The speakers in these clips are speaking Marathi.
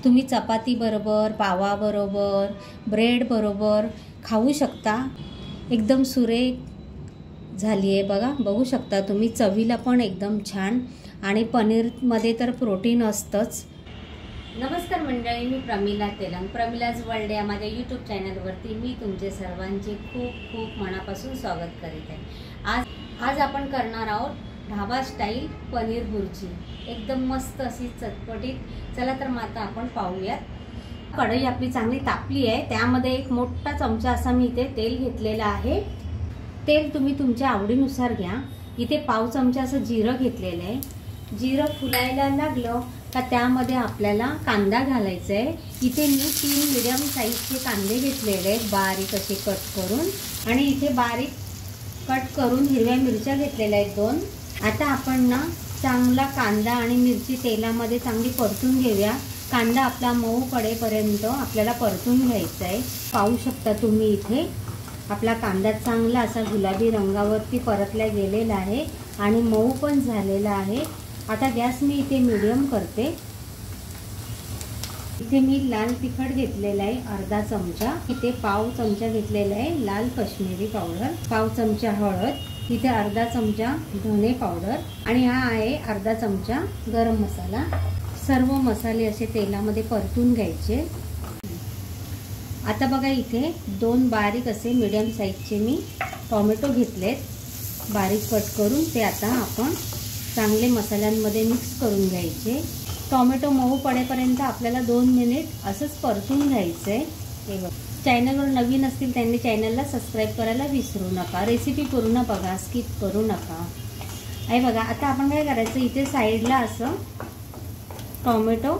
तुम्ही चपाती बरोबर, पावा बरोबर, ब्रेड बरोबर खाऊ शकता। एकदम सुरेख झाली आहे बघा, बघू शकता तुम्ही। चवीला पण एकदम छान आणि पनीरमध्ये तर प्रोटीन असतंच। नमस्कार मंडळी, मी प्रमिला तेलंग, प्रमिलाज वर्ल्ड या माझ्या यूट्यूब चॅनलवरती मी तुमचे सर्वांचे खूप खूप मनापासून स्वागत करीत आहे। आज आपण करणार आहोत ढाबा स्टाईल पनीर भुर्जी, एकदम मस्त अशी चटपटीत। चला तर मग आता आपण पाहूयात। कढई आपली चांगली तापली आहे, त्यामध्ये एक मोठा चमचा असा मी इथे तेल घेतलेला आहे। तेल तुम्ही तुमच्या आवडीनुसार घ्या। इथे पाव चमचा असं जिरं घेतलेलं आहे। जिरं फुलायला लागलं का त्यामध्ये आपल्याला कांदा घालायचा आहे। इथे मी 3 मीडियम साईजचे कांदे घेतलेले आहेत, बारीक असे कट करून, आणि इथे बारीक कट करून हिरव्या मिरच्या घेतलेल्या आहेत 2। आता आपण ना चांगला कांदा आणि मिरची तेलामध्ये चांगली परतून घेऊया। कांदा आपला मऊ पडेपर्यंत आपल्याला परतून घ्यायचा आहे। पाहू शकता तुम्ही इथे आपला कांदा चांगला असा गुलाबी रंगावरती परतला गेलेला आहे आणि मऊ पण झालेला आहे। आता गॅस मी इथे मीडियम करते। इथे मी लाल तिखट घेतलेला आहे अर्धा चमचा, इथे पाव चमचा घेतलेला आहे लाल काश्मीरी पावडर, पाव चमचा हळद, इथे अर्धा चमचा धने पावडर, आणि हा आहे अर्धा चमचा गरम मसाला। सर्व मसाले असे तेलामध्ये परतून घ्यायचे। आता बघा इथे 2 बारीक असे मीडियम साईजचे मी टोमॅटो घेतलेत, बारीक कट करून। ते आता आपण चांगले मसाल्यांमध्ये मिक्स करून घ्यायचे। टोमॅटो मऊ पडेपर्यंत आपल्याला 2 मिनिट असंच परतून घ्यायचं आहे। हे बघा, चॅनलवर नवीन असतील त्यांनी चॅनलला सबस्क्राईब करायला विसरू नका। रेसिपी पूर्ण बघा, स्किप करू नका। आहे बघा, आता आपण काय करायचं, इथे साईडला असं टोमॅटो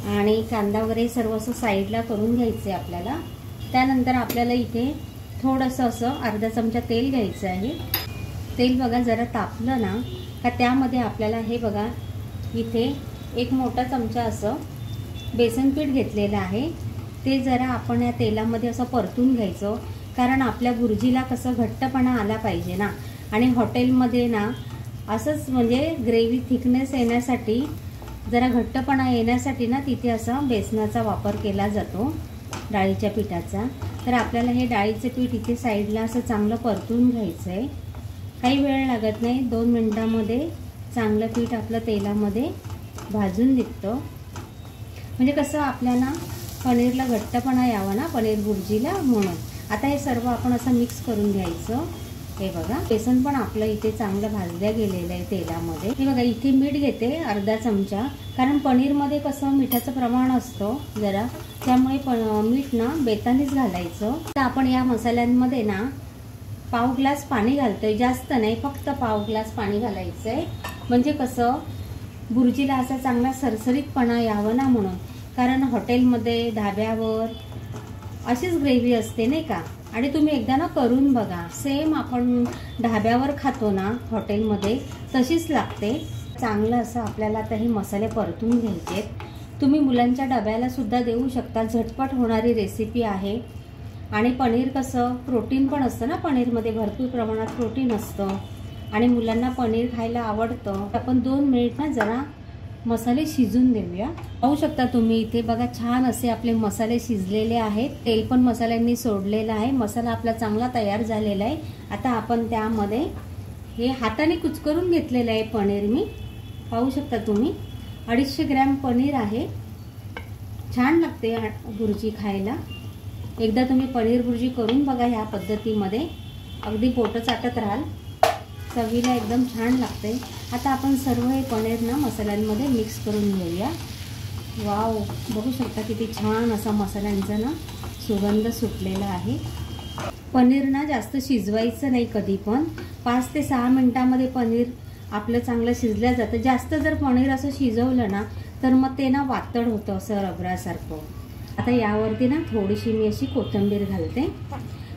आणि कांदा वगैरे सर्व असं साईडला करून घ्यायचं आहे आपल्याला। त्यानंतर आपल्याला इथे थोडंसं असं अर्धा चमचा तेल घ्यायचं आहे। तेल बघा जरा तापलं ना का त्यामध्ये आपल्याला हे बघा इथे एक मोठा चमचा असं बेसन पीठ घेतलेलं आहे। ते जरा आपण या तेलामध्ये असं परतून घ्यायचं, कारण आपल्या भुर्जीला कसं घट्टपणा आला पाहिजे ना, आणि हॉटेलमध्ये ना असंच म्हणजे ग्रेव्ही थिकनेस येण्यासाठी, जरा घट्टपणा येण्यासाठी ना तिथे असं बेसनाचा वापर केला जातो, डाळीच्या पिठाचा। तर आपल्याला हे डाळीचं पीठ इथे साईडला असं चांगलं परतून घ्यायचं आहे। काही वेळ लागत नाही, 2 मिनिटांमध्ये चांगलं पीठ आपलं तेलामध्ये भाजून निघतं। म्हणजे कसं आपल्याला पनीरला घट्टपणा यावा ना पनीर भुर्जीला, म्हणून। आता हे सर्व आपण असं मिक्स करून घ्यायचं। हे बघा बेसन पण आपलं इथे चांगलं भाजल्या गेलेलं आहे तेलामध्ये। हे बघा इथे मीठ घेते अर्धा चमचा, कारण पनीरमध्ये कसं मिठाचं प्रमाण असतं जरा, त्यामुळे मीठ ना बेतानीच घालायचं। तर आपण या मसाल्यांमध्ये ना पाव ग्लास पाणी घालतोय, जास्त नाही, फक्त पाव ग्लास पाणी घालायचं आहे। म्हणजे कसं भुर्जीला असा चांगला सरसरीतपणा यावं ना म्हणून, कारण हॉटेलमध्ये ढाब्यावर अशीच ग्रेव्ही असते नाही का। आणि तुम्ही एकदा ना करून बघा, सेम आपण ढाब्यावर खातो ना हॉटेलमध्ये तशीच लागते। चांगलं असं आपल्याला आता हे मसाले परतून घ्यायचे। तुम्ही मुलांच्या डब्याला सुद्धा देऊ शकता, झटपट होणारी रेसिपी आहे। आणि पनीर कसं प्रोटीन पण असतं ना, पनीरमध्ये भरपूर प्रमाणात प्रोटीन असतं आणि मुलांना पनीर खायला आवडतं। आपण 2 मिनिट ना जरा मसाले शिजून देऊया। पाहू शकता तुम्ही इथे बघा छान असे आपले मसाले शिजलेले आहेत, तेल पण मसाल्यांनी सोडलेलं आहे, मसाला आपला चांगला तयार झालेला आहे। आता आपण त्यामध्ये हे हाताने कुचकरून घेतलेलं आहे पनीर, मी पाहू शकता तुम्ही 250 ग्रॅम पनीर आहे। छान लागते भुर्जी खायला। एकदा तुम्ही पनीर भुर्जी करून बघा ह्या पद्धतीमध्ये, अगदी पोटं चाटत राहाल, चवीला एकदम छान लागते। आता आपण सर्व हे पनीर ना मसाल्यांमध्ये मिक्स करून घेऊया। वाव, बघू शकता किती छान असा मसाल्यांचा ना सुगंध सुटलेला आहे। पनीर ना जास्त शिजवायचं नाही कधी पण, 5 ते 6 मिनिटांमध्ये पनीर आपलं चांगलं शिजलं जातं। जास्त जर पनीर असं शिजवलं ना तर मग ते ना वातड होतं असं रबरासारखं। आता यावरती ना थोडीशी मी अशी कोथिंबीर घालते।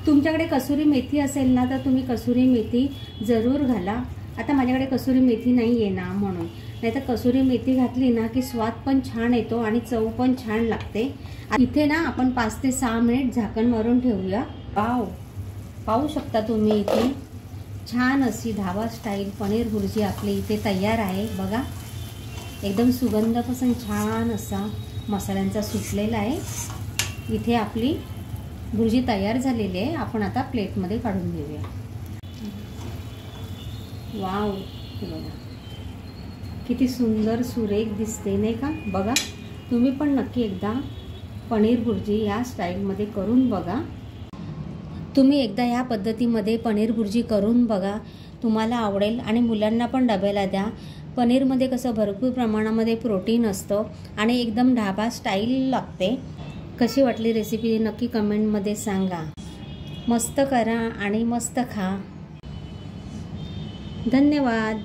तुमच्याकडे कसुरी मेथी असेल ना तर तुम्ही कसुरी मेथी जरूर घाला। आता माझ्याकडे कसुरी मेथी नाही आहे ना म्हणून, नाहीतर कसुरी मेथी घातली ना की स्वाद पण छान येतो आणि चव पण छान लागते। इथे ना आपण 5 ते 6 मिनिट झाकण मारून ठेवूया। वाव, पाहू शकता तुम्ही इथे छान अशी ढाबा स्टाईल पनीर भुर्जी आपली इथे तयार आहे बघा। एकदम सुगंधापासून छान असा मसाल्यांचा सुटलेला आहे. इथे आपली भुर्जी तयार झालेली आहे. आपण आता प्लेटमध्ये काढून घेऊया. वाव, बघा किती सुंदर सुरेख दिसते नाही का. बघा तुम्ही पण नक्की एकदा पनीर भुर्जी या स्टाईलमध्ये करून बघा. तुम्ही एकदा ह्या पद्धतीमध्ये पनीर भुर्जी करून बघा, तुम्हाला आवडेल आणि मुलांना पण डब्याला द्या. पनीरमध्ये कसं भरपूर प्रमाणामध्ये प्रोटीन असतं आणि एकदम ढाबा स्टाईल लागते. कशी वाटली रेसिपी नक्की कमेंटमध्ये सांगा. मस्त करा आणि मस्त खा. धन्यवाद.